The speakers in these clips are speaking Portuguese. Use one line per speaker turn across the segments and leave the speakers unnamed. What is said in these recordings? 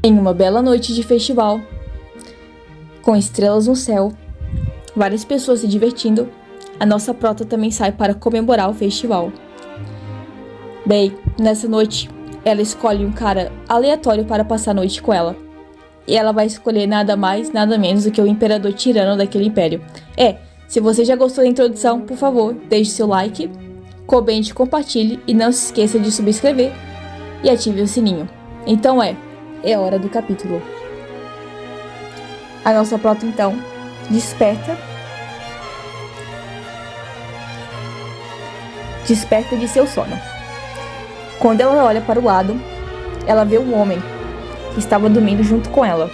Em uma bela noite de festival, com estrelas no céu, várias pessoas se divertindo, a nossa prota também sai para comemorar o festival. Bem, nessa noite, ela escolhe um cara aleatório para passar a noite com ela. E ela vai escolher nada mais, nada menos do que o imperador tirano daquele império. Se você já gostou da introdução, por favor, deixe seu like, comente, compartilhe e não se esqueça de subscrever e ative o sininho. Então é hora do capítulo. A nossa prota então desperta de seu sono. Quando ela olha para o lado, ela vê um homem que estava dormindo junto com ela.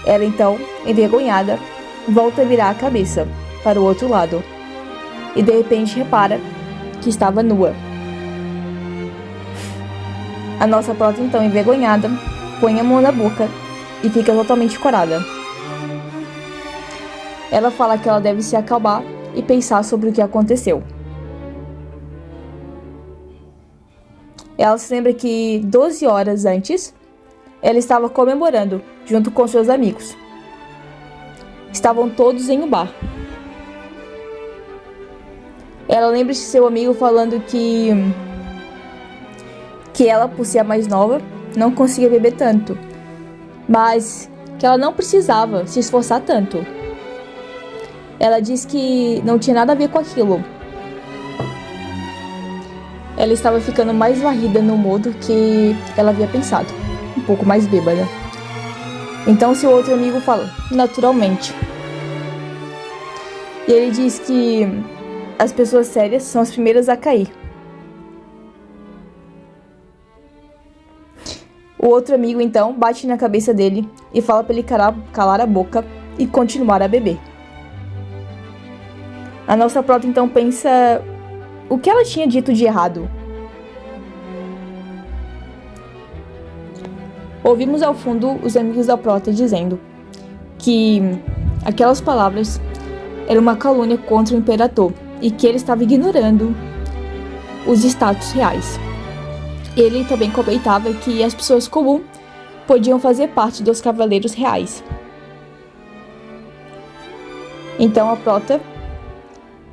Ela então, envergonhada, volta a virar a cabeça para o outro lado e de repente repara que estava nua. A nossa prota então, envergonhada, põe a mão na boca e fica totalmente corada. Ela fala que ela deve se acalmar e pensar sobre o que aconteceu. Ela se lembra que 12 horas antes, ela estava comemorando junto com seus amigos. Estavam todos em um bar. Ela lembra de seu amigo falando que ela, por ser a mais nova, não conseguia beber tanto, mas que ela não precisava se esforçar tanto. Ela diz que não tinha nada a ver com aquilo. Ela estava ficando mais varrida no modo que ela havia pensado, um pouco mais bêbada. Então seu outro amigo fala, naturalmente. E ele diz que as pessoas sérias são as primeiras a cair. O outro amigo então bate na cabeça dele e fala para ele calar a boca e continuar a beber. A nossa prota então pensa o que ela tinha dito de errado. Ouvimos ao fundo os amigos da prota dizendo que aquelas palavras eram uma calúnia contra o imperador e que ele estava ignorando os status reais. Ele também comentava que as pessoas comuns podiam fazer parte dos cavaleiros reais. Então a prota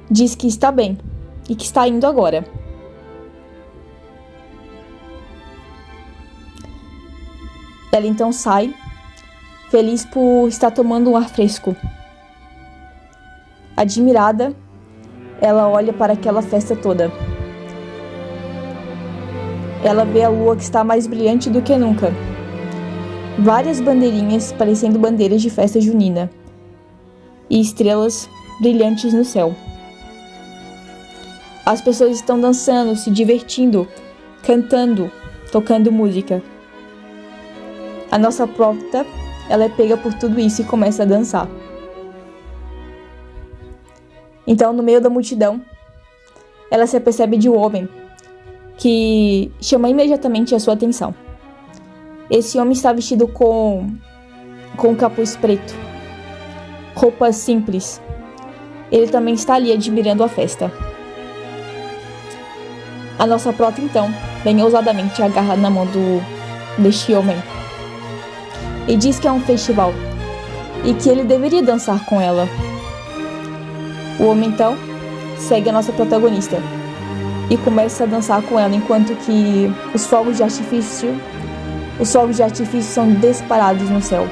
diz que está bem e que está indo agora. Ela então sai, feliz por estar tomando um ar fresco. Admirada, ela olha para aquela festa toda. Ela vê a lua que está mais brilhante do que nunca. Várias bandeirinhas parecendo bandeiras de festa junina. E estrelas brilhantes no céu. As pessoas estão dançando, se divertindo, cantando, tocando música. A nossa prota, ela é pega por tudo isso e começa a dançar. Então, no meio da multidão, ela se apercebe de um homem que chama imediatamente a sua atenção. Esse homem está vestido com um capuz preto, roupas simples. Ele também está ali admirando a festa. A nossa prota então, bem ousadamente, agarra na mão deste homem e diz que é um festival e que ele deveria dançar com ela. O homem então segue a nossa protagonista e começa a dançar com ela, enquanto que os fogos de artifício são disparados no céu.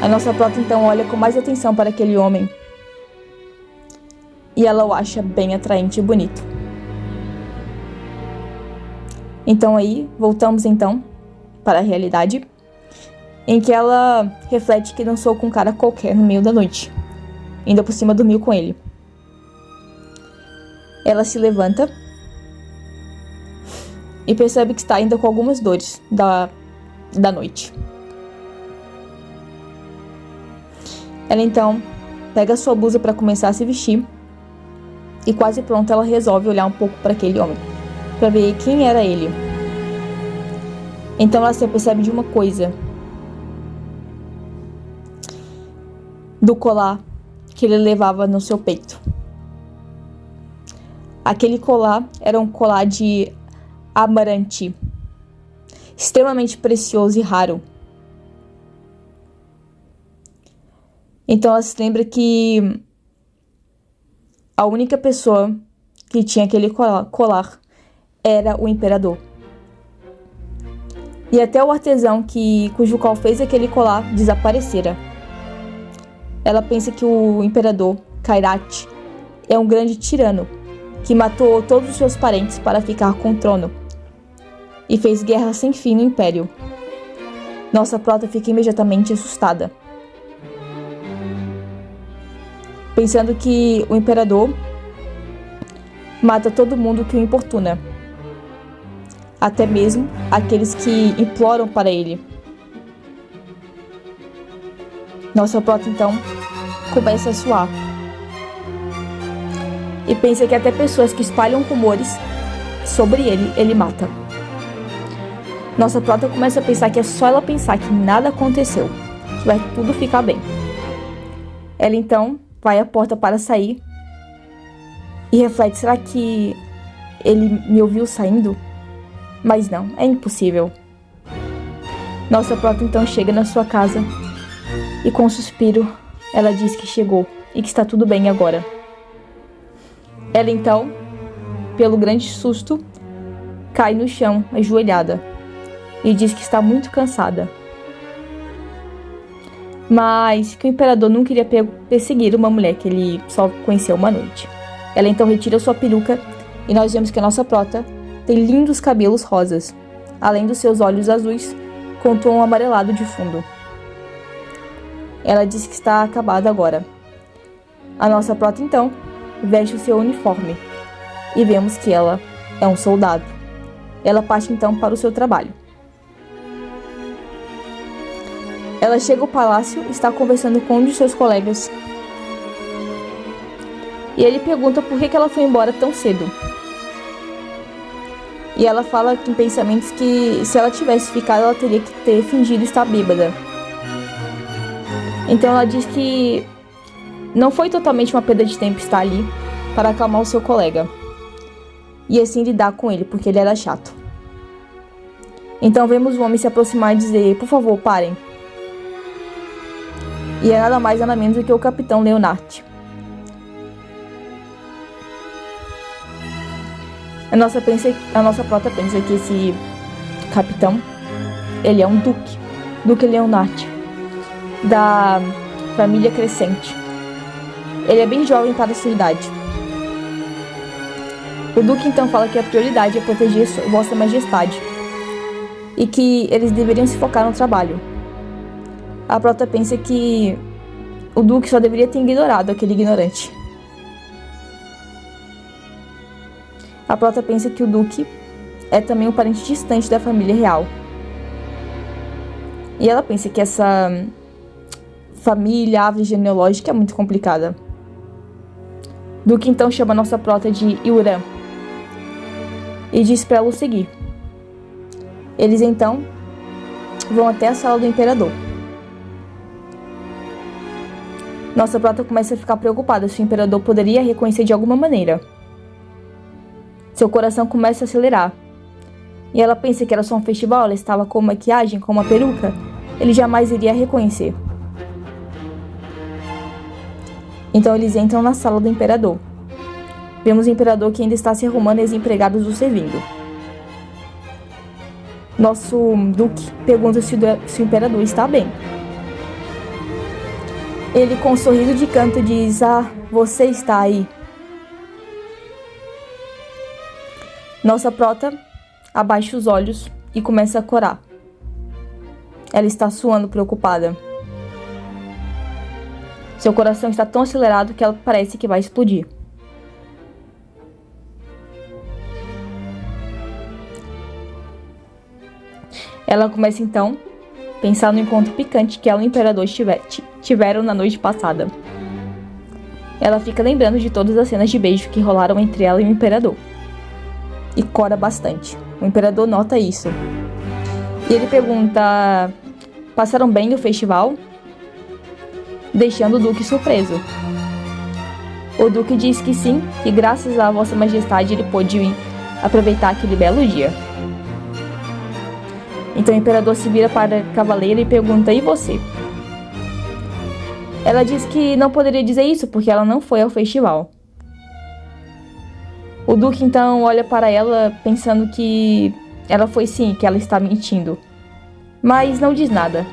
A nossa prota então olha com mais atenção para aquele homem e ela o acha bem atraente e bonito. Então aí, voltamos então para a realidade, em que ela reflete que dançou com um cara qualquer no meio da noite. Ainda por cima dormiu com ele. Ela se levanta e percebe que está ainda com algumas dores da noite. Ela então pega sua blusa para começar a se vestir e quase pronta ela resolve olhar um pouco para aquele homem, para ver quem era ele. Então ela se apercebe de uma coisa, do colar que ele levava no seu peito. Aquele colar era um colar de amarante, extremamente precioso e raro. Então ela se lembra que a única pessoa que tinha aquele colar era o imperador. E até o artesão cujo qual fez aquele colar desaparecera. Ela pensa que o imperador, Kairat, é um grande tirano que matou todos os seus parentes para ficar com o trono e fez guerra sem fim no império. Nossa prota fica imediatamente assustada, pensando que o imperador mata todo mundo que o importuna, até mesmo aqueles que imploram para ele. Nossa prota então começa a suar e pensa que até pessoas que espalham rumores sobre ele mata. Nossa prota começa a pensar que é só ela pensar que nada aconteceu, que vai tudo ficar bem. Ela então vai à porta para sair e reflete, será que ele me ouviu saindo? Mas não, é impossível. Nossa prota então chega na sua casa e com um suspiro ela diz que chegou e que está tudo bem agora. Ela então, pelo grande susto, cai no chão, ajoelhada, e diz que está muito cansada. Mas que o imperador não queria perseguir uma mulher que ele só conheceu uma noite. Ela então retira sua peruca e nós vemos que a nossa prota tem lindos cabelos rosas, além dos seus olhos azuis com tom amarelado de fundo. Ela diz que está acabada agora. A nossa prota então veste o seu uniforme e vemos que ela é um soldado. Ela parte então para o seu trabalho. Ela chega ao palácio e está conversando com um de seus colegas. E ele pergunta por que ela foi embora tão cedo. E ela fala em pensamentos que se ela tivesse ficado, ela teria que ter fingido estar bêbada. Então ela diz que não foi totalmente uma perda de tempo estar ali para acalmar o seu colega e assim lidar com ele, porque ele era chato. Então vemos o homem se aproximar e dizer, por favor, parem. E é nada mais nada menos do que o capitão Leonard. A nossa prota pensa que esse capitão, ele é um Duque Leonard, da família Crescente. Ele é bem jovem para a sua idade. O Duque então fala que a prioridade é proteger Vossa Majestade e que eles deveriam se focar no trabalho. A prota pensa que o Duque só deveria ter ignorado aquele ignorante. A prota pensa que o Duque é também um parente distante da família real. E ela pensa que essa família, árvore genealógica é muito complicada. Duque então chama a nossa prota de Iurã e diz para ela o seguir. Eles então vão até a sala do imperador. Nossa prota começa a ficar preocupada se o imperador poderia reconhecer de alguma maneira. Seu coração começa a acelerar. E ela pensa que era só um festival, ela estava com maquiagem, com uma peruca. Ele jamais iria reconhecer. Então eles entram na sala do imperador. Vemos o imperador que ainda está se arrumando e os empregados o servindo. Nosso duque pergunta se o imperador está bem. Ele, com um sorriso de canto, diz, você está aí. Nossa prota abaixa os olhos e começa a corar. Ela está suando preocupada. Seu coração está tão acelerado que ela parece que vai explodir. Ela começa então a pensar no encontro picante que ela e o imperador tiveram na noite passada. Ela fica lembrando de todas as cenas de beijo que rolaram entre ela e o imperador. E cora bastante. O imperador nota isso. E ele pergunta, passaram bem no festival? Deixando o Duque surpreso. O Duque diz que sim, que graças a Vossa Majestade ele pôde aproveitar aquele belo dia. Então o imperador se vira para a cavaleira e pergunta: e você? Ela diz que não poderia dizer isso porque ela não foi ao festival. O duque então olha para ela pensando que ela foi sim, que ela está mentindo, mas não diz nada.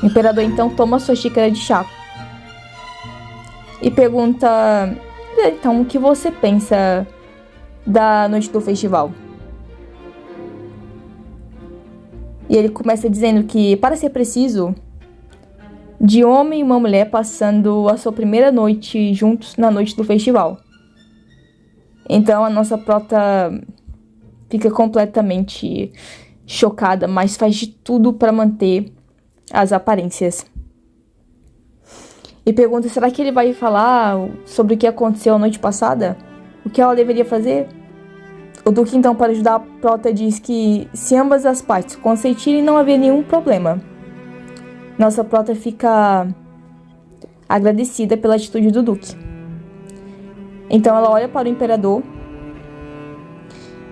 O imperador então toma sua xícara de chá e pergunta: então, o que você pensa da noite do festival? E ele começa dizendo que, para ser preciso, de homem e uma mulher passando a sua primeira noite juntos na noite do festival. Então a nossa prota fica completamente chocada, mas faz de tudo para manter as aparências. E pergunta: será que ele vai falar sobre o que aconteceu a noite passada? O que ela deveria fazer? O duque então, para ajudar a prota, diz que se ambas as partes consentirem, não haver nenhum problema. Nossa prota fica agradecida pela atitude do duque. Então ela olha para o imperador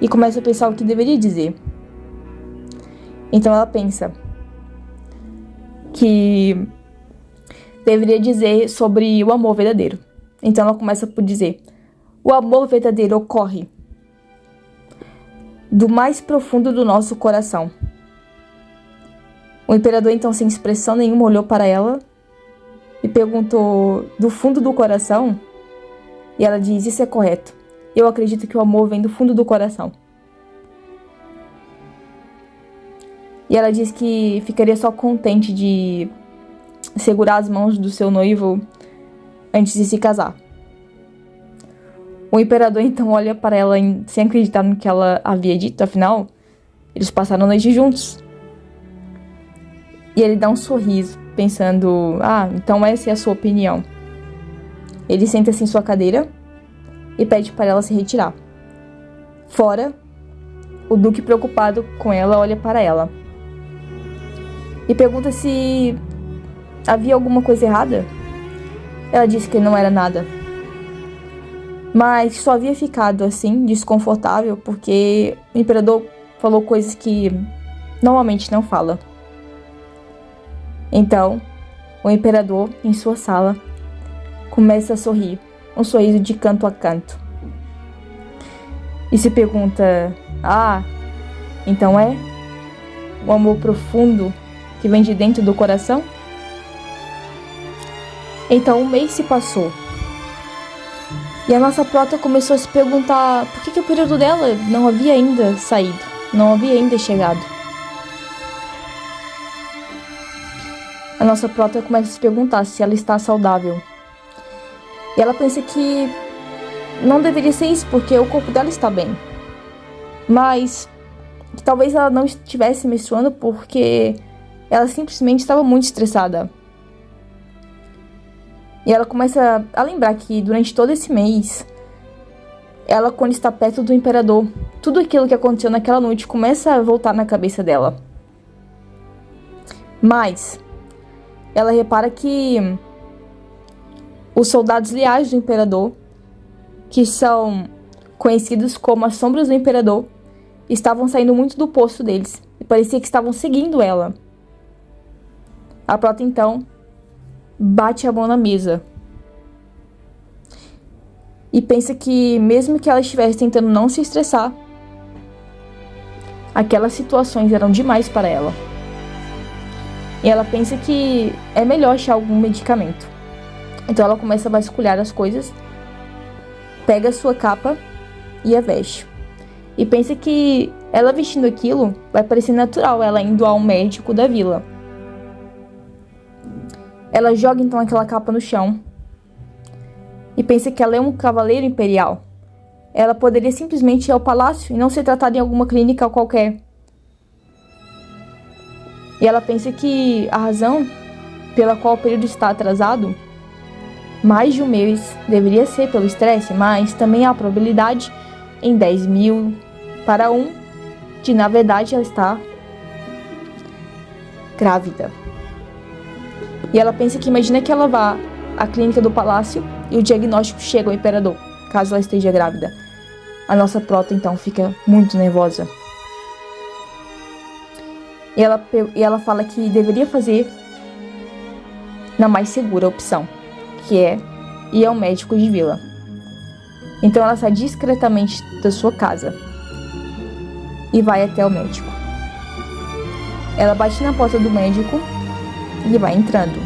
e começa a pensar o que deveria dizer. Então ela pensa que deveria dizer sobre o amor verdadeiro. Então ela começa por dizer: o amor verdadeiro ocorre do mais profundo do nosso coração. O imperador então, sem expressão nenhuma, olhou para ela e perguntou: do fundo do coração? E ela diz: isso é correto. Eu acredito que o amor vem do fundo do coração. E ela diz que ficaria só contente de segurar as mãos do seu noivo antes de se casar. O imperador então olha para ela sem acreditar no que ela havia dito, afinal, eles passaram a noite juntos. E ele dá um sorriso, pensando: então essa é a sua opinião. Ele senta-se em sua cadeira e pede para ela se retirar. Fora, o duque, preocupado com ela, olha para ela e pergunta se havia alguma coisa errada. Ela disse que não era nada, mas só havia ficado assim, desconfortável, porque o imperador falou coisas que normalmente não fala. Então, o imperador, em sua sala, começa a sorrir, um sorriso de canto a canto. E se pergunta: então é o amor profundo que vem de dentro do coração? Então um mês se passou. E a nossa prota começou a se perguntar por que o período dela não havia ainda saído, não havia ainda chegado. A nossa prota começa a se perguntar se ela está saudável. E ela pensa que não deveria ser isso, porque o corpo dela está bem. Mas que talvez ela não estivesse menstruando porque ela simplesmente estava muito estressada. E ela começa a lembrar que durante todo esse mês, ela, quando está perto do imperador, tudo aquilo que aconteceu naquela noite começa a voltar na cabeça dela. Mas ela repara que os soldados leais do imperador, que são conhecidos como as sombras do imperador, estavam saindo muito do posto deles e parecia que estavam seguindo ela. A prota então bate a mão na mesa e pensa que, mesmo que ela estivesse tentando não se estressar, aquelas situações eram demais para ela. E ela pensa que é melhor achar algum medicamento. Então ela começa a vasculhar as coisas, pega a sua capa e a veste. E pensa que ela vestindo aquilo vai parecer natural, ela indo ao médico da vila. Ela joga então aquela capa no chão e pensa que ela é um cavaleiro imperial. Ela poderia simplesmente ir ao palácio e não ser tratada em alguma clínica qualquer. E ela pensa que a razão pela qual o período está atrasado, mais de um mês, deveria ser pelo estresse, mas também há a probabilidade em 10.000 para 1 de, na verdade, ela está grávida. E ela pensa que imagina que ela vá à clínica do palácio e o diagnóstico chega ao imperador, caso ela esteja grávida. A nossa prota então fica muito nervosa. E ela fala que deveria fazer na mais segura opção, que é ir ao médico de vila. Então ela sai discretamente da sua casa e vai até o médico. Ela bate na porta do médico e vai entrando.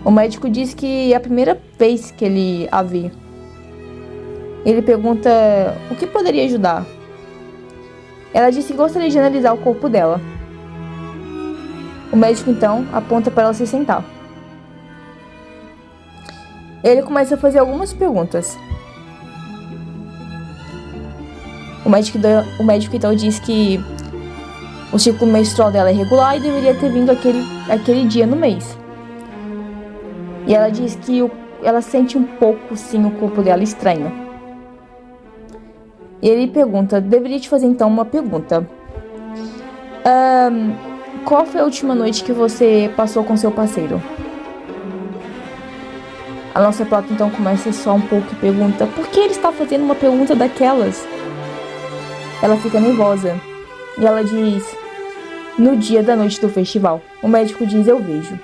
O médico diz que é a primeira vez que ele a vê. Ele pergunta o que poderia ajudar. Ela disse que gostaria de analisar o corpo dela. O médico então aponta para ela se sentar. Ele começa a fazer algumas perguntas. O médico então diz que o ciclo menstrual dela é regular e deveria ter vindo aquele dia no mês. E ela diz que ela sente um pouco, sim, o corpo dela estranho. E ele pergunta, deveria te fazer então uma pergunta. Qual foi a última noite que você passou com seu parceiro? A nossa prota então começa só um pouco e pergunta, por que ele está fazendo uma pergunta daquelas? Ela fica nervosa. E ela diz, no dia da noite do festival. O médico diz, eu vejo.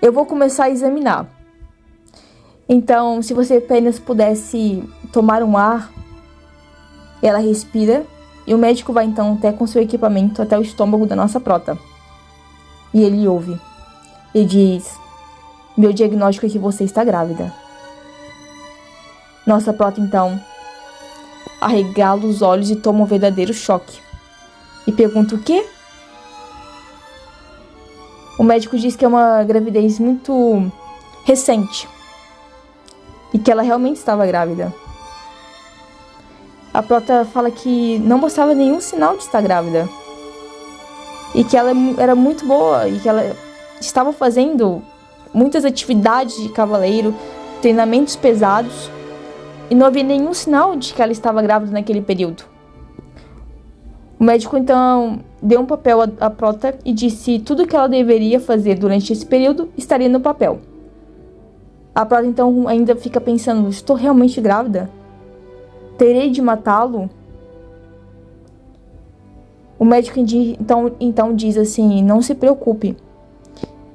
Eu vou começar a examinar. Então, se você apenas pudesse tomar um ar, ela respira e o médico vai então até com seu equipamento até o estômago da nossa prota. E ele ouve. E diz, meu diagnóstico é que você está grávida. Nossa prota então arregala os olhos e toma um verdadeiro choque. E pergunta o quê? O médico diz que é uma gravidez muito recente. E que ela realmente estava grávida. A prota fala que não mostrava nenhum sinal de estar grávida. E que ela era muito boa. E que ela estava fazendo muitas atividades de cavaleiro, treinamentos pesados. E não havia nenhum sinal de que ela estava grávida naquele período. O médico então deu um papel à prota e disse tudo o que ela deveria fazer durante esse período estaria no papel. A prota então ainda fica pensando, estou realmente grávida? Terei de matá-lo? O médico então diz assim, não se preocupe,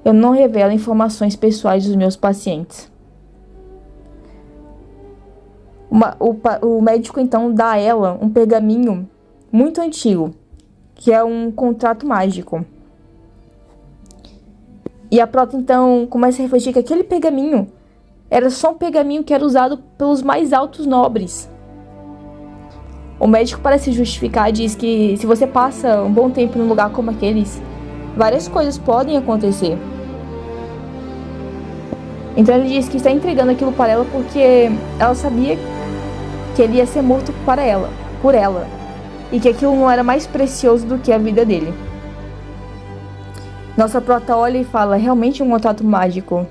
eu não revelo informações pessoais dos meus pacientes. O médico então dá a ela um pergaminho muito antigo, que é um contrato mágico. E a prota então começa a refletir que aquele pergaminho era só um pergaminho que era usado pelos mais altos nobres. O médico, para se justificar, diz que se você passa um bom tempo num lugar como aqueles, várias coisas podem acontecer. Então ele diz que está entregando aquilo para ela porque ela sabia que ele ia ser morto por ela, e que aquilo não era mais precioso do que a vida dele. Nossa prota olha e fala, realmente um contrato mágico.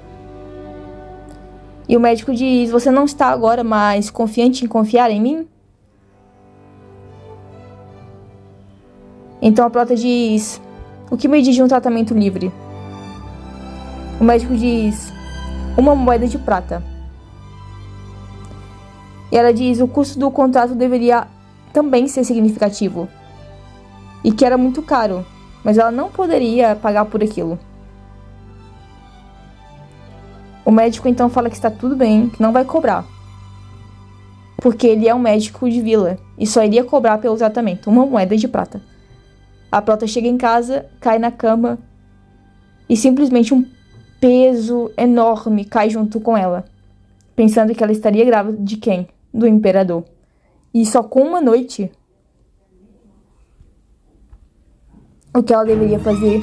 E o médico diz, você não está agora mais confiante em confiar em mim? Então a prota diz, o que me diz de um tratamento livre? O médico diz, uma moeda de prata. E ela diz, o custo do contrato deveria também ser significativo. E que era muito caro, mas ela não poderia pagar por aquilo. O médico então fala que está tudo bem, que não vai cobrar. Porque ele é um médico de vila e só iria cobrar pelo tratamento, uma moeda de prata. A prota chega em casa, cai na cama e simplesmente um peso enorme cai junto com ela, pensando que ela estaria grávida de quem? Do imperador. E só com uma noite. O que ela deveria fazer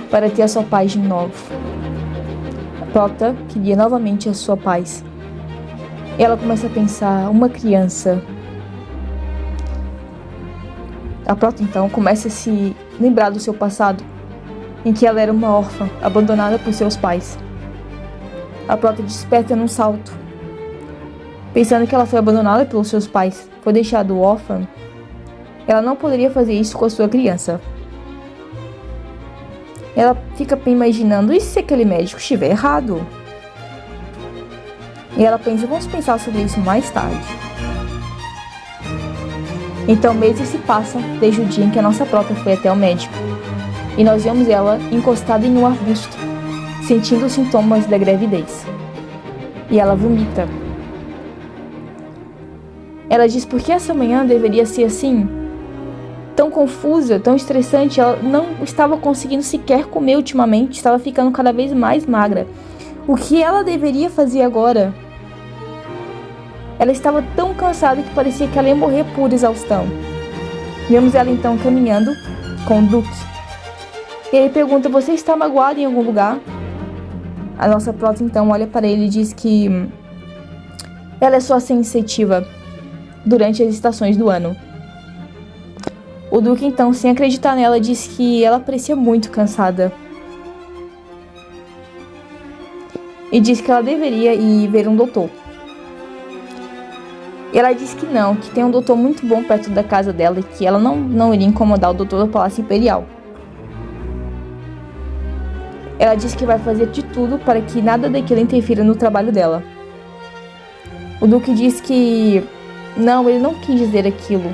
para ter a sua paz de novo? A prota queria novamente a sua paz. Ela começa a pensar, uma criança. A prota então começa a se lembrar do seu passado, em que ela era uma órfã, abandonada por seus pais. A prota desperta num salto, pensando que ela foi abandonada pelos seus pais, foi deixada órfã. Ela não poderia fazer isso com a sua criança. Ela fica imaginando, e se aquele médico estiver errado? E ela pensa, vamos pensar sobre isso mais tarde. Então meses se passam desde o dia em que a nossa prota foi até o médico. E nós vemos ela encostada em um arbusto, sentindo os sintomas da gravidez. E ela vomita. Ela diz por que essa manhã deveria ser assim, tão confusa, tão estressante. Ela não estava conseguindo sequer comer ultimamente, estava ficando cada vez mais magra. O que ela deveria fazer agora? Ela estava tão cansada que parecia que ela ia morrer por exaustão. Vemos ela então caminhando com o Duque. E ele pergunta, você está magoada em algum lugar? A nossa prota então olha para ele e diz que ela é só sensitiva durante as estações do ano. O Duque então, sem acreditar nela, diz que ela parecia muito cansada. E diz que ela deveria ir ver um doutor. E ela diz que não, que tem um doutor muito bom perto da casa dela e que ela não iria incomodar o doutor do Palácio Imperial. Ela diz que vai fazer de tudo para que nada daquilo interfira no trabalho dela. O Duque diz que não, ele não quis dizer aquilo,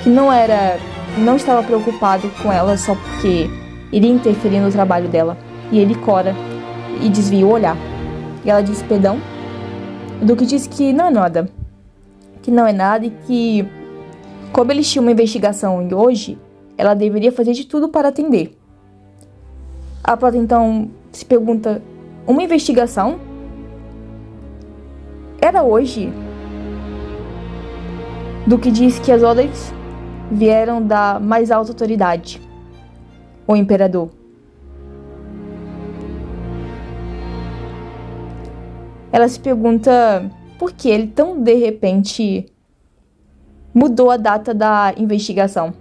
que não estava preocupado com ela só porque iria interferir no trabalho dela. E ele cora e desvia o olhar. E ela diz perdão. O Duque diz que não é nada. Que não é nada e que, como eles tinham uma investigação hoje, ela deveria fazer de tudo para atender. A prota então se pergunta, uma investigação? Era hoje? Duque diz que as ordens vieram da mais alta autoridade, o imperador. Ela se pergunta por que ele tão de repente mudou a data da investigação.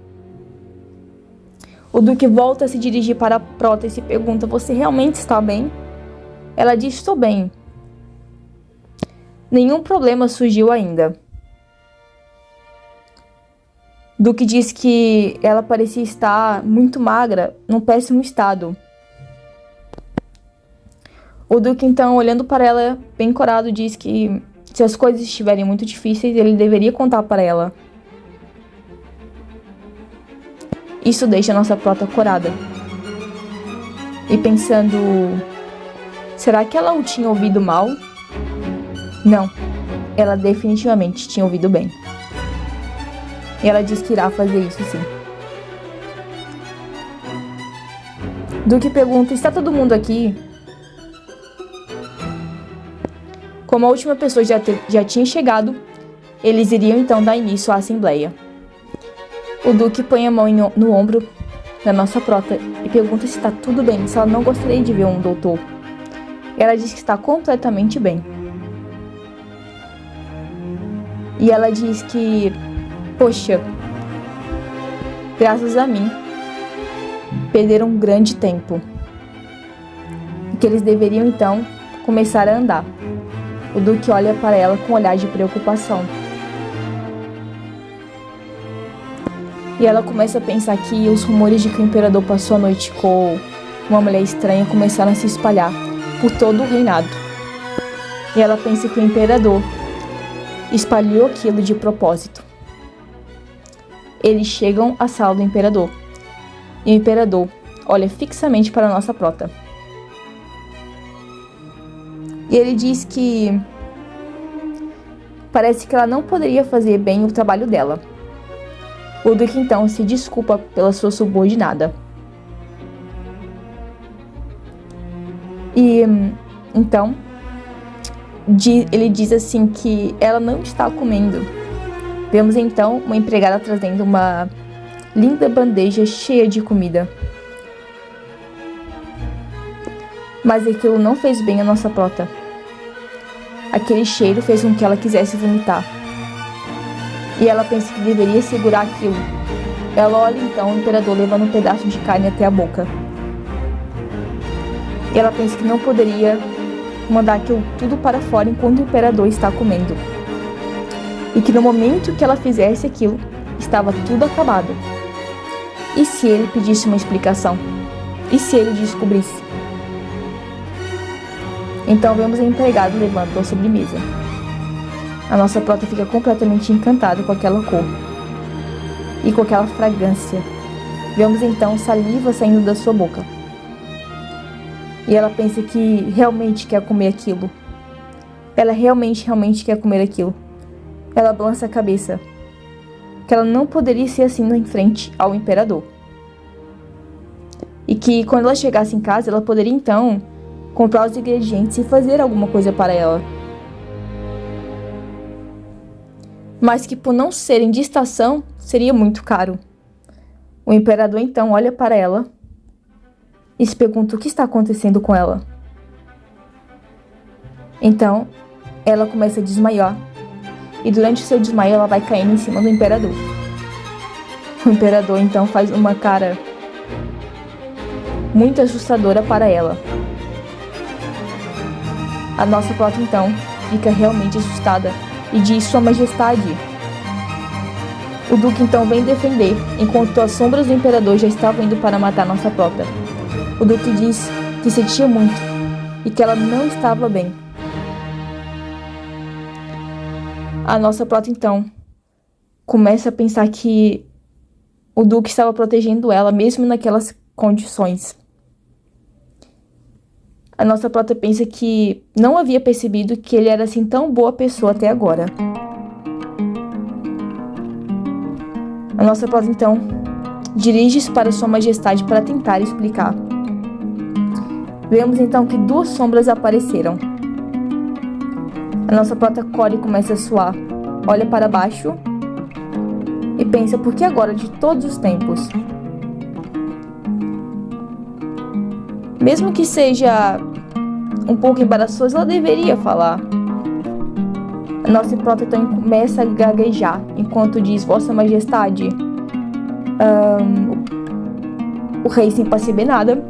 O Duque volta a se dirigir para a prota e se pergunta, você realmente está bem? Ela diz, estou bem. Nenhum problema surgiu ainda. Duque diz que ela parecia estar muito magra, num péssimo estado. O Duque então, olhando para ela, bem corado, diz que se as coisas estiverem muito difíceis, ele deveria contar para ela. Isso deixa a nossa prota corada. E pensando, será que ela o tinha ouvido mal? Não, ela definitivamente tinha ouvido bem. E ela diz que irá fazer isso sim. Duque pergunta, está todo mundo aqui? Como a última pessoa já tinha chegado, eles iriam então dar início à assembleia. O Duque põe a mão no ombro da nossa prota e pergunta se está tudo bem, se ela não gostaria de ver um doutor. Ela diz que está completamente bem. E ela diz que, poxa, graças a mim, perderam um grande tempo. E que eles deveriam então começar a andar. O Duque olha para ela com um olhar de preocupação. E ela começa a pensar que os rumores de que o imperador passou a noite com uma mulher estranha começaram a se espalhar por todo o reinado. E ela pensa que o imperador espalhou aquilo de propósito. Eles chegam à sala do imperador. E o imperador olha fixamente para a nossa prota. E ele diz que parece que ela não poderia fazer bem o trabalho dela. O Duque então se desculpa pela sua subordinada. E então ele diz assim que ela não está comendo. Vemos então uma empregada trazendo uma linda bandeja cheia de comida. Mas aquilo não fez bem à nossa prota. Aquele cheiro fez com que ela quisesse vomitar. E ela pensa que deveria segurar aquilo. Ela olha então o imperador levando um pedaço de carne até a boca. E ela pensa que não poderia mandar aquilo tudo para fora enquanto o imperador está comendo. E que no momento que ela fizesse aquilo, estava tudo acabado. E se ele pedisse uma explicação? E se ele descobrisse? Então vemos a empregada levando a sobremesa. A nossa prota fica completamente encantada com aquela cor e com aquela fragrância. Vemos então saliva saindo da sua boca. E ela pensa que realmente quer comer aquilo. Ela realmente quer comer aquilo. Ela balança a cabeça. Que ela não poderia ser assim em frente ao imperador. E que quando ela chegasse em casa, ela poderia então comprar os ingredientes e fazer alguma coisa para ela. Mas que por não serem de estação, seria muito caro. O imperador então olha para ela e se pergunta o que está acontecendo com ela. Então, ela começa a desmaiar. E durante o seu desmaio, ela vai caindo em cima do imperador. O imperador então faz uma cara muito assustadora para ela. A nossa prota então fica realmente assustada e diz: Sua Majestade. O Duque então vem defender, enquanto as sombras do imperador já estavam indo para matar nossa prota. O Duque diz que sentia muito e que ela não estava bem. A nossa prota então começa a pensar que o Duque estava protegendo ela, mesmo naquelas condições. A nossa prota pensa que não havia percebido que ele era assim tão boa pessoa até agora. A nossa prota então dirige-se para Sua Majestade para tentar explicar. Vemos então que duas sombras apareceram. A nossa prota Core começa a suar, olha para baixo e pensa: por que agora de todos os tempos? Mesmo que seja um pouco embaraçoso, ela deveria falar. A nossa prota então começa a gaguejar enquanto diz: Vossa Majestade. O rei, sem perceber nada,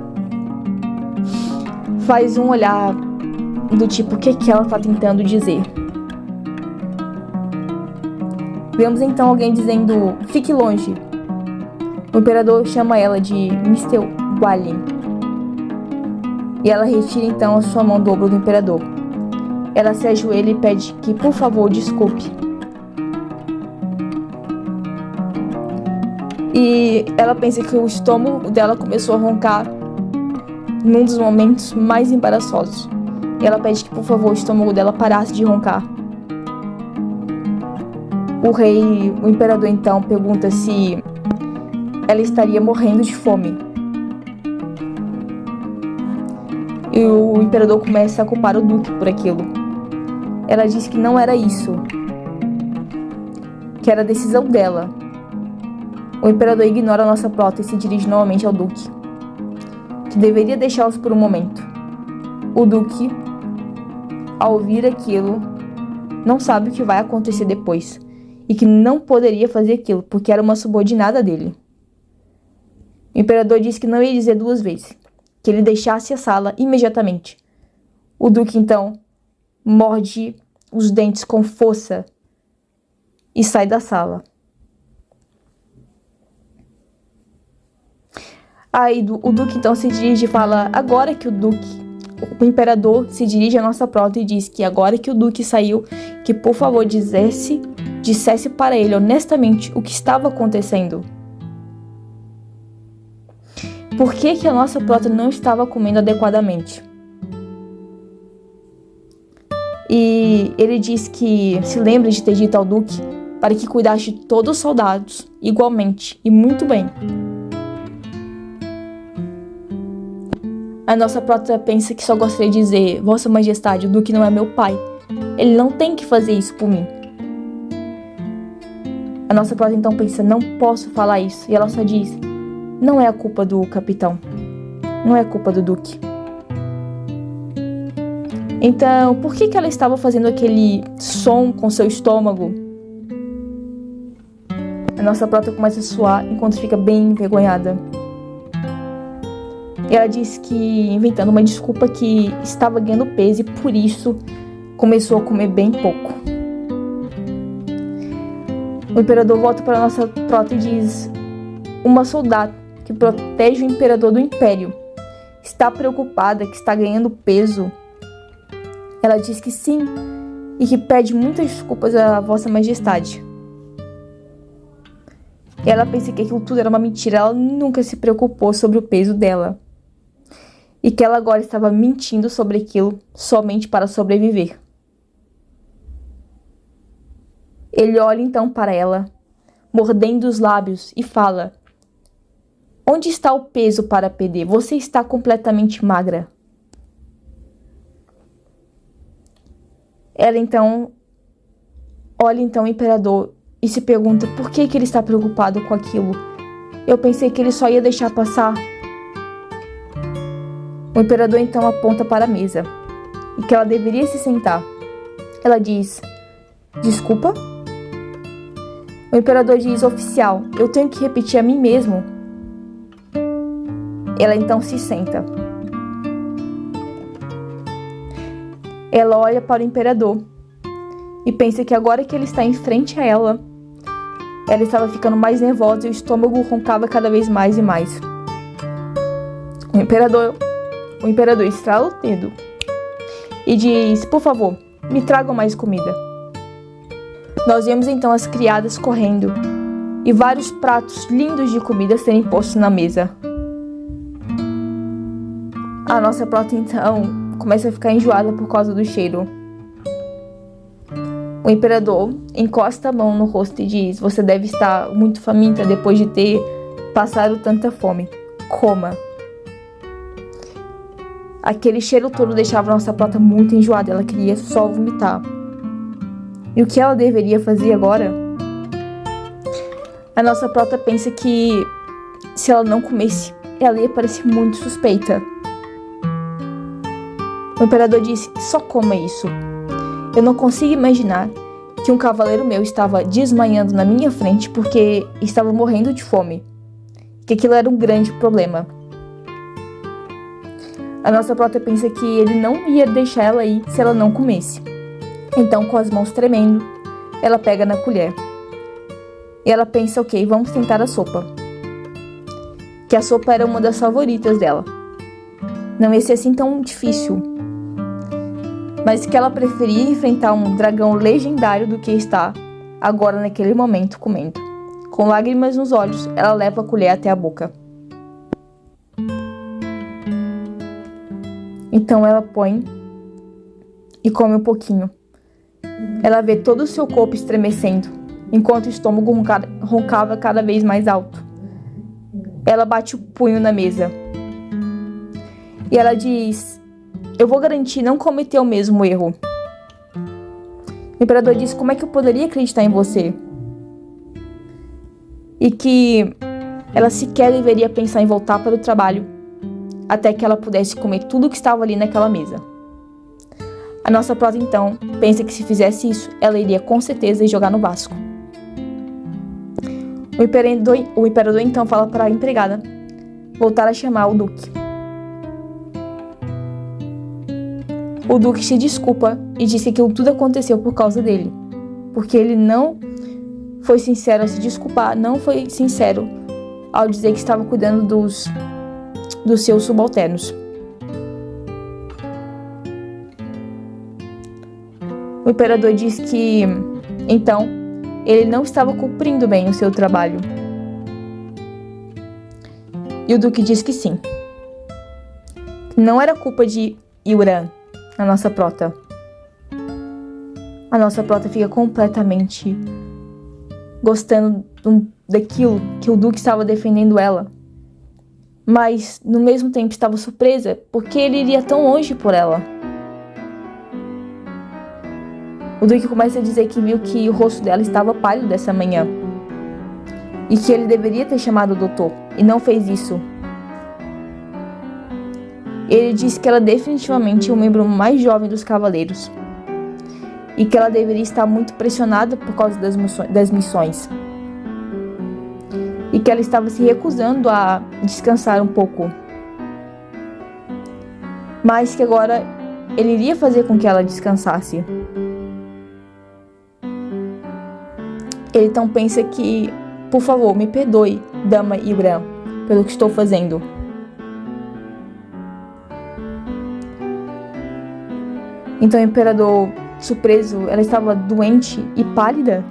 faz um olhar do tipo: o que ela está tentando dizer? Vemos então alguém dizendo: fique longe. O imperador chama ela de Mr. Wallen. E ela retira então a sua mão do ombro do imperador. Ela se ajoelha e pede que, por favor, desculpe. E ela pensa que o estômago dela começou a roncar num dos momentos mais embaraçosos. E ela pede que, por favor, o estômago dela parasse de roncar. O imperador então pergunta se ela estaria morrendo de fome. E o imperador começa a culpar o Duque por aquilo. Ela diz que não era isso, que era a decisão dela. O imperador ignora a nossa prota e se dirige novamente ao Duque, que deveria deixá-los por um momento. O Duque, ao ouvir aquilo, não sabe o que vai acontecer depois e que não poderia fazer aquilo porque era uma subordinada dele. O imperador diz que não ia dizer duas vezes, que ele deixasse a sala imediatamente. O Duque então morde os dentes com força e sai da sala. Aí o Duque então se dirige e fala: agora que o imperador se dirige à nossa prota e diz que agora que o Duque saiu, que por favor dissesse para ele honestamente o que estava acontecendo. Por que a nossa prota não estava comendo adequadamente? E ele diz que se lembra de ter dito ao Duque para que cuidasse de todos os soldados igualmente e muito bem. A nossa prota pensa que só gostaria de dizer: Vossa Majestade, o Duque não é meu pai. Ele não tem que fazer isso por mim. A nossa prota então pensa: não posso falar isso. E ela só diz: não é a culpa do capitão. Não é a culpa do Duque. Então, por que ela estava fazendo aquele som com seu estômago? A nossa prota começa a suar enquanto fica bem envergonhada. E ela diz que, inventando uma desculpa, que estava ganhando peso e por isso começou a comer bem pouco. O imperador volta para a nossa prota e diz: uma soldada que protege o imperador do império está preocupada que está ganhando peso Ela diz que sim e que pede muitas desculpas à Vossa Majestade. Ela pensa que aquilo tudo era uma mentira, ela nunca se preocupou sobre o peso dela. E que ela agora estava mentindo sobre aquilo somente para sobreviver. Ele olha então para ela, mordendo os lábios, e fala: onde está o peso para perder? Você está completamente magra. Ela então olha então o imperador e se pergunta por que ele está preocupado com aquilo. Eu pensei que ele só ia deixar passar. O imperador então aponta para a mesa e que ela deveria se sentar. Ela diz: desculpa? O imperador diz: oficial, eu tenho que repetir a mim mesmo. Ela então se senta. Ela olha para o imperador e pensa que agora que ele está em frente a ela estava ficando mais nervosa e o estômago roncava cada vez mais e mais. O imperador estrala o dedo e diz: por favor, me tragam mais comida. Nós vemos então as criadas correndo e vários pratos lindos de comida serem postos na mesa. A nossa prota então começa a ficar enjoada por causa do cheiro. O imperador encosta a mão no rosto e diz: você deve estar muito faminta depois de ter passado tanta fome. Coma. Aquele cheiro todo deixava a nossa prota muito enjoada. Ela queria só vomitar. E o que ela deveria fazer agora? A nossa prota pensa que se ela não comesse, ela ia parecer muito suspeita. O imperador disse: só coma isso. Eu não consigo imaginar que um cavaleiro meu estava desmaiando na minha frente porque estava morrendo de fome. Que aquilo era um grande problema. A nossa prota pensa que ele não ia deixar ela ir se ela não comesse. Então, com as mãos tremendo, ela pega na colher. E ela pensa: ok, vamos tentar a sopa. Que a sopa era uma das favoritas dela. Não ia ser assim tão difícil. Mas que ela preferia enfrentar um dragão legendário do que estar agora naquele momento comendo. Com lágrimas nos olhos, ela leva a colher até a boca. Então ela põe e come um pouquinho. Ela vê todo o seu corpo estremecendo, enquanto o estômago roncava cada vez mais alto. Ela bate o punho na mesa. E ela diz: eu vou garantir não cometer o mesmo erro. O imperador diz: como é que eu poderia acreditar em você? E que ela sequer deveria pensar em voltar para o trabalho até que ela pudesse comer tudo que estava ali naquela mesa. A nossa prota então pensa que se fizesse isso, ela iria com certeza jogar no Vasco. O imperador então fala para a empregada voltar a chamar o duque. O duque se desculpa e diz que aquilo tudo aconteceu por causa dele, porque ele não foi sincero a se desculpar, não foi sincero ao dizer que estava cuidando dos seus subalternos. O imperador diz que, então, ele não estava cumprindo bem o seu trabalho. E o duque diz que sim. Não era culpa de Iuran, a nossa prota. A nossa prota fica completamente gostando daquilo que o duque estava defendendo ela. Mas, no mesmo tempo, estava surpresa porque ele iria tão longe por ela. O duque começa a dizer que viu que o rosto dela estava pálido dessa manhã e que ele deveria ter chamado o doutor e não fez isso. Ele disse que ela definitivamente é o membro mais jovem dos cavaleiros e que ela deveria estar muito pressionada por causa das missões e que ela estava se recusando a descansar um pouco, mas que agora ele iria fazer com que ela descansasse. Ele então pensa que, por favor, me perdoe, dama Iuran, pelo que estou fazendo. Então o imperador, surpreso, ela estava doente e pálida.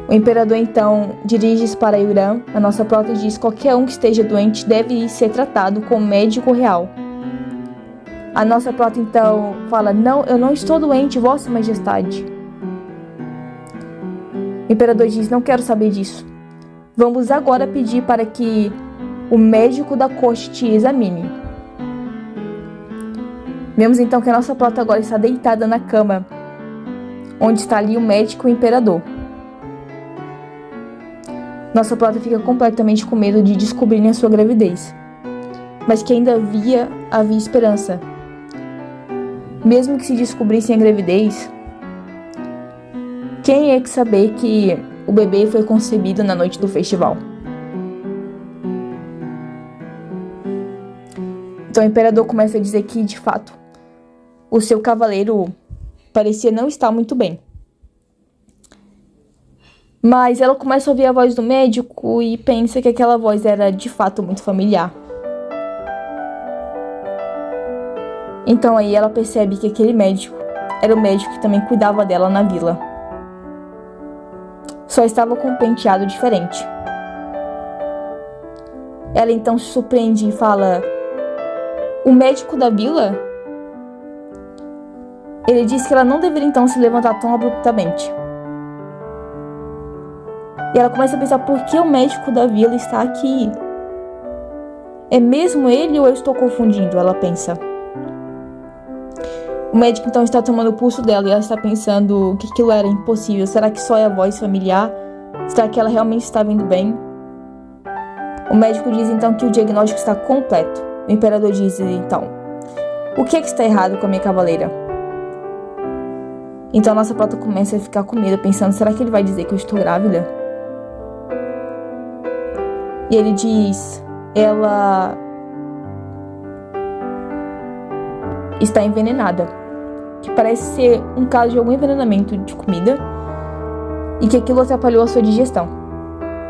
O imperador então dirige-se para Yuran, a nossa prota, e diz: qualquer um que esteja doente deve ser tratado com um médico real. A nossa prota então fala: não, eu não estou doente, Vossa Majestade. O imperador diz: não quero saber disso. Vamos agora pedir para que o médico da corte te examine. Vemos então que a nossa prota agora está deitada na cama, onde está ali o médico e o imperador. Nossa prota fica completamente com medo de descobrirem a sua gravidez, mas que ainda havia esperança. Mesmo que se descobrissem a gravidez, quem é que saber que o bebê foi concebido na noite do festival? Então o imperador começa a dizer que, de fato, o seu cavaleiro parecia não estar muito bem. Mas ela começa a ouvir a voz do médico e pensa que aquela voz era, de fato, muito familiar. Então aí ela percebe que aquele médico era o médico que também cuidava dela na vila. Só estava com um penteado diferente. Ela então se surpreende e fala: o médico da vila? Ele diz que ela não deveria então se levantar tão abruptamente. E ela começa a pensar: por que o médico da vila está aqui? É mesmo ele ou eu estou confundindo? Ela pensa. O médico então está tomando o pulso dela e ela está pensando que aquilo era impossível. Será que só é a voz familiar? Será que ela realmente está vendo bem? O médico diz então que o diagnóstico está completo. O imperador diz então: o que é que está errado com a minha cavaleira? Então a nossa prota começa a ficar com medo, pensando: será que ele vai dizer que eu estou grávida? E ele diz: ela está envenenada, que parece ser um caso de algum envenenamento de comida e que aquilo atrapalhou a sua digestão.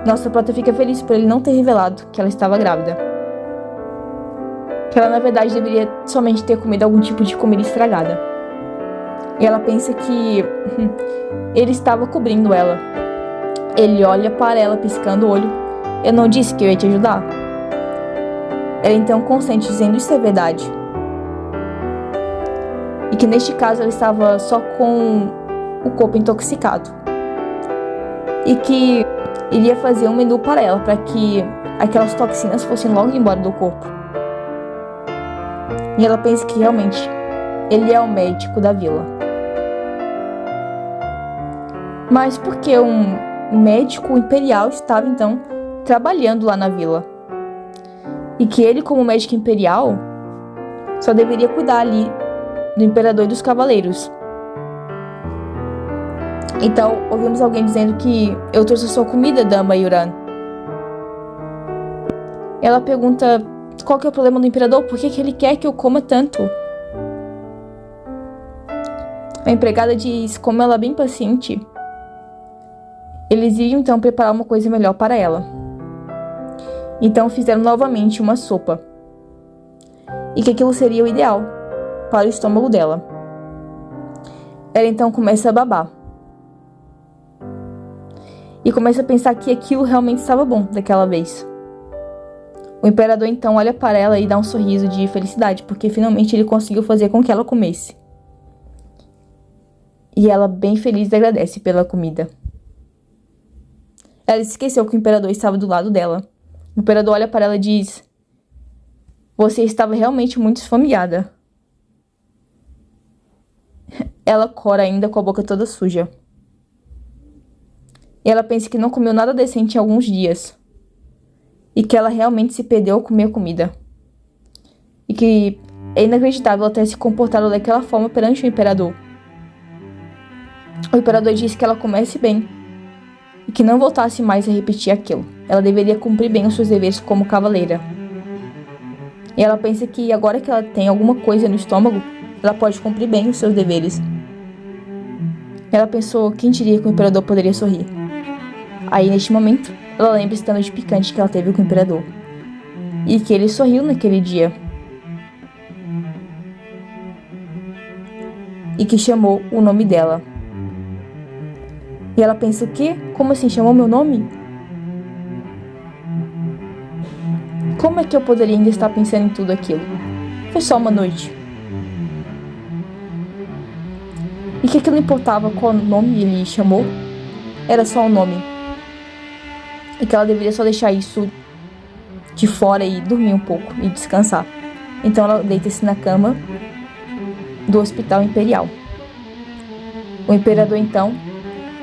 Nossa prota fica feliz por ele não ter revelado que ela estava grávida, que ela na verdade deveria somente ter comido algum tipo de comida estragada. E ela pensa que ele estava cobrindo ela. Ele olha para ela piscando o olho: eu não disse que eu ia te ajudar? Ela então consente, dizendo: isso é verdade. E que neste caso ela estava só com o corpo intoxicado. E que iria fazer um menu para ela, para que aquelas toxinas fossem logo embora do corpo. E ela pensa que realmente ele é o médico da vila. Mas por que um médico imperial estava então trabalhando lá na vila? E que ele, como médico imperial, só deveria cuidar ali do imperador e dos cavaleiros. Então ouvimos alguém dizendo que: eu trouxe a sua comida, dama Yuran. Ela pergunta: qual que é o problema do imperador? Por que ele quer que eu coma tanto? A empregada diz: como ela é bem paciente, eles iam então preparar uma coisa melhor para ela. Então fizeram novamente uma sopa. E que aquilo seria o ideal para o estômago dela. Ela então começa a babar. E começa a pensar que aquilo realmente estava bom daquela vez. O imperador então olha para ela e dá um sorriso de felicidade, porque finalmente ele conseguiu fazer com que ela comesse. E ela, bem feliz, agradece pela comida. Ela esqueceu que o imperador estava do lado dela. O imperador olha para ela e diz: você estava realmente muito esfomeada. Ela cora ainda com a boca toda suja. E ela pensa que não comeu nada decente em alguns dias. E que ela realmente se perdeu ao comer comida. E que é inacreditável ela ter se comportado daquela forma perante o imperador. O imperador diz que ela comece bem e que não voltasse mais a repetir aquilo. Ela deveria cumprir bem os seus deveres como cavaleira. E ela pensa que agora que ela tem alguma coisa no estômago, ela pode cumprir bem os seus deveres. Ela pensou: quem diria que o imperador poderia sorrir? Aí, neste momento, ela lembra-se da noite picante que ela teve com o imperador. E que ele sorriu naquele dia. e que chamou o nome dela. E ela pensa: o quê? Como assim chamou meu nome? Como é que eu poderia ainda estar pensando em tudo aquilo? Foi só uma noite. E que aquilo não importava qual nome ele chamou, era só um nome. E que ela deveria só deixar isso de fora e dormir um pouco e descansar. Então ela deita-se na cama do Hospital Imperial. O imperador então,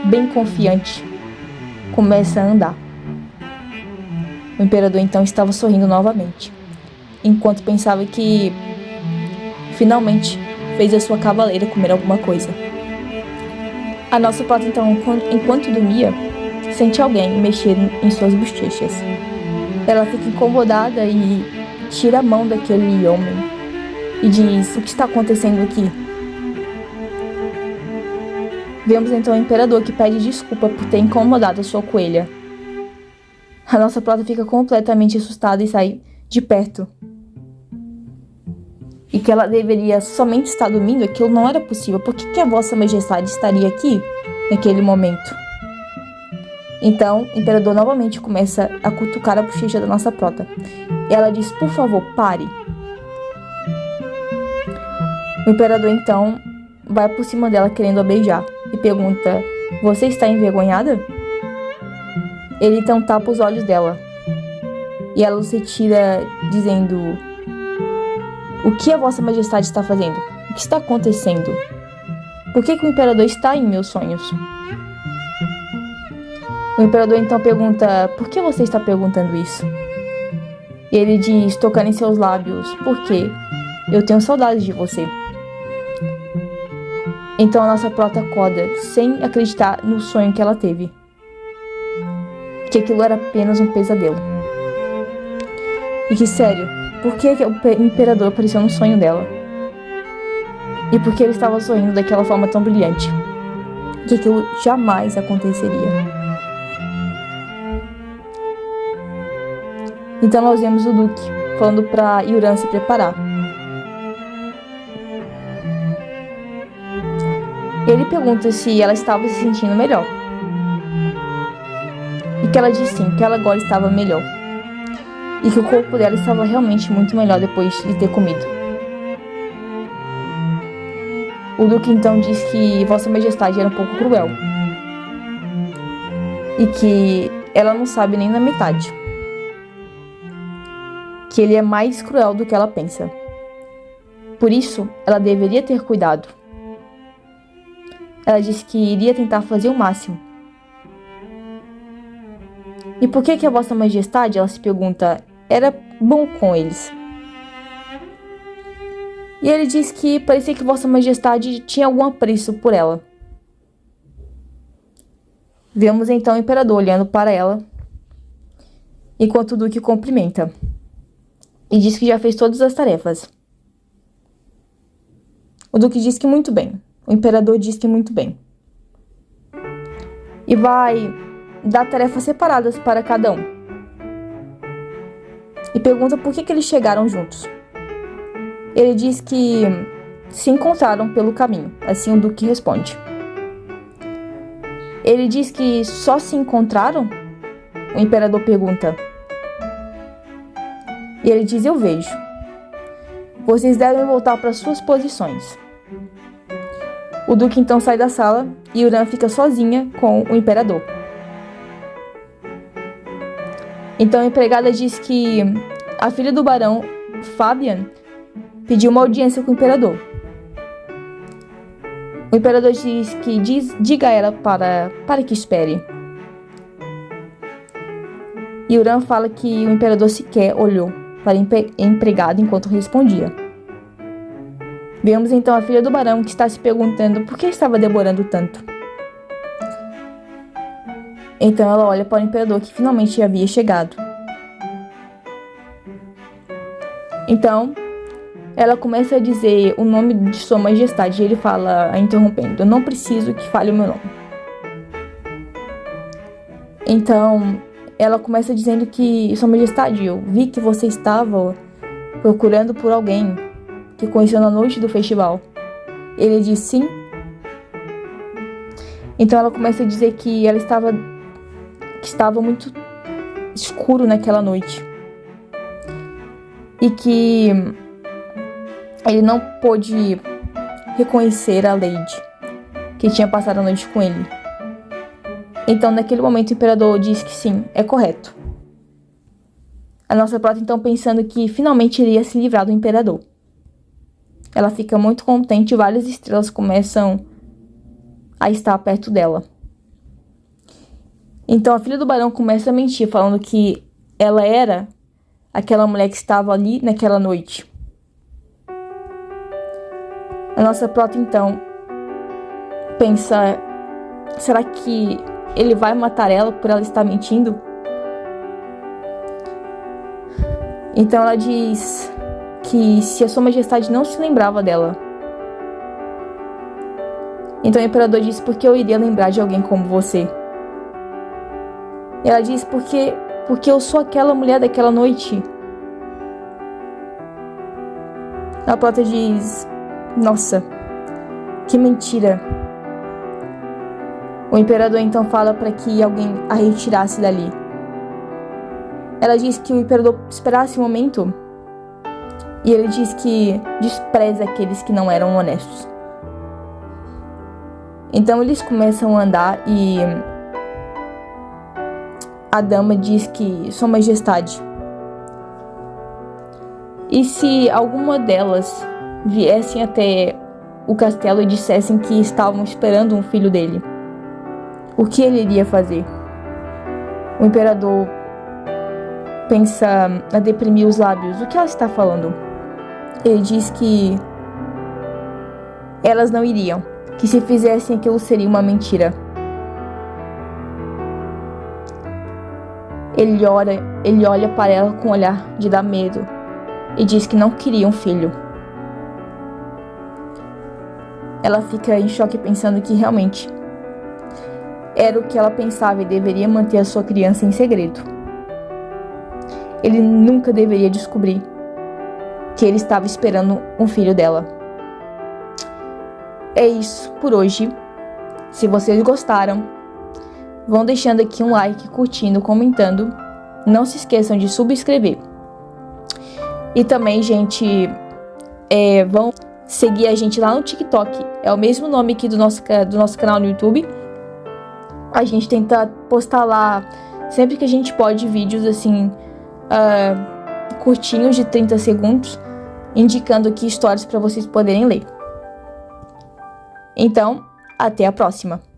bem confiante, começa a andar. O imperador então estava sorrindo novamente, enquanto pensava que finalmente fez a sua cavaleira comer alguma coisa. A nossa prota então, enquanto dormia, sente alguém mexer em suas bochechas. Ela fica incomodada e tira a mão daquele homem e diz: o que está acontecendo aqui? Vemos então o imperador que pede desculpa por ter incomodado a sua coelha. A nossa prota fica completamente assustada e sai de perto. E que ela deveria somente estar dormindo, aquilo não era possível. Por que a Vossa Majestade estaria aqui naquele momento? Então, o imperador novamente começa a cutucar a bochecha da nossa prota. Ela diz: por favor, pare. O imperador então vai por cima dela querendo a beijar e pergunta: você está envergonhada? Ele então tapa os olhos dela e ela se retira dizendo: o que a Vossa Majestade está fazendo? O que está acontecendo? Por que o imperador está em meus sonhos? O imperador então pergunta: por que você está perguntando isso? E ele diz, tocando em seus lábios: porque eu tenho saudades de você. Então a nossa prota acorda sem acreditar no sonho que ela teve, que aquilo era apenas um pesadelo. E que, sério, por que o imperador apareceu no sonho dela? E por que ele estava sorrindo daquela forma tão brilhante? Que aquilo jamais aconteceria. Então nós vemos o Duque falando para Yuran se preparar. Ele pergunta se ela estava se sentindo melhor. E que ela diz sim, que ela agora estava melhor. E que o corpo dela estava realmente muito melhor depois de ter comido. O Duque então diz que Vossa Majestade era um pouco cruel. E que ela não sabe nem na metade. Que ele é mais cruel do que ela pensa. Por isso, ela deveria ter cuidado. Ela disse que iria tentar fazer o máximo. E por que a Vossa Majestade, ela se pergunta, era bom com eles? E ele diz que parecia que Vossa Majestade tinha algum apreço por ela. Vemos então o imperador olhando para ela, enquanto o Duque cumprimenta. E diz que já fez todas as tarefas. O Duque diz que muito bem. O imperador diz que muito bem. E vai dar tarefas separadas para cada um. E pergunta por que eles chegaram juntos. Ele diz que se encontraram pelo caminho. Assim o Duque responde. Ele diz que só se encontraram? O imperador pergunta. E ele diz: eu vejo. Vocês devem voltar para suas posições. O Duque então sai da sala e Yuran fica sozinha com o imperador. Então a empregada diz que a filha do barão, Fabian, pediu uma audiência com o imperador. O imperador diz que diga a ela para que espere. Yuran fala que o imperador sequer olhou para a empregada enquanto respondia. Vemos então a filha do barão que está se perguntando por que estava demorando tanto. Então ela olha para o imperador que finalmente havia chegado. Então ela começa a dizer o nome de Sua Majestade e ele fala, interrompendo: eu não preciso que fale o meu nome. Então ela começa dizendo que: Sua Majestade, eu vi que você estava procurando por alguém que conheceu na noite do festival Ele diz sim. Então ela começa a dizer que estava muito escuro naquela noite. E que ele não pôde reconhecer a Lady, que tinha passado a noite com ele. Então, naquele momento, o imperador diz que sim, é correto. A nossa prota, então, pensando que finalmente iria se livrar do imperador. Ela fica muito contente e várias estrelas começam a estar perto dela. Então, a filha do barão começa a mentir, falando que ela era aquela mulher que estava ali naquela noite. A nossa prota, então, pensa, será que ele vai matar ela por ela estar mentindo? Então ela diz que se a sua majestade não se lembrava dela. Então o imperador diz, por que eu iria lembrar de alguém como você? E ela diz, porque eu sou aquela mulher daquela noite. A prota diz, nossa, que mentira. O imperador então fala para que alguém a retirasse dali. Ela diz que o imperador esperasse um momento e ele diz que despreza aqueles que não eram honestos. Então eles começam a andar e a dama diz que Sua Majestade, e se alguma delas viessem até o castelo e dissessem que estavam esperando um filho dele, o que ele iria fazer? O imperador pensa a deprimir os lábios. O que ela está falando? Ele diz que elas não iriam, que se fizessem aquilo seria uma mentira. Ele olha para ela com um olhar de dar medo e diz que não queria um filho. Ela fica em choque pensando que realmente era o que ela pensava e deveria manter a sua criança em segredo. Ele nunca deveria descobrir que ele estava esperando um filho dela. É isso por hoje. Se vocês gostaram, vão deixando aqui um like, curtindo, comentando. Não se esqueçam de subscrever. E também, gente, vão seguir a gente lá no TikTok. É o mesmo nome aqui do nosso canal no YouTube. A gente tenta postar lá sempre que a gente pode vídeos assim curtinhos de 30 segundos, indicando aqui histórias para vocês poderem ler. Então, até a próxima!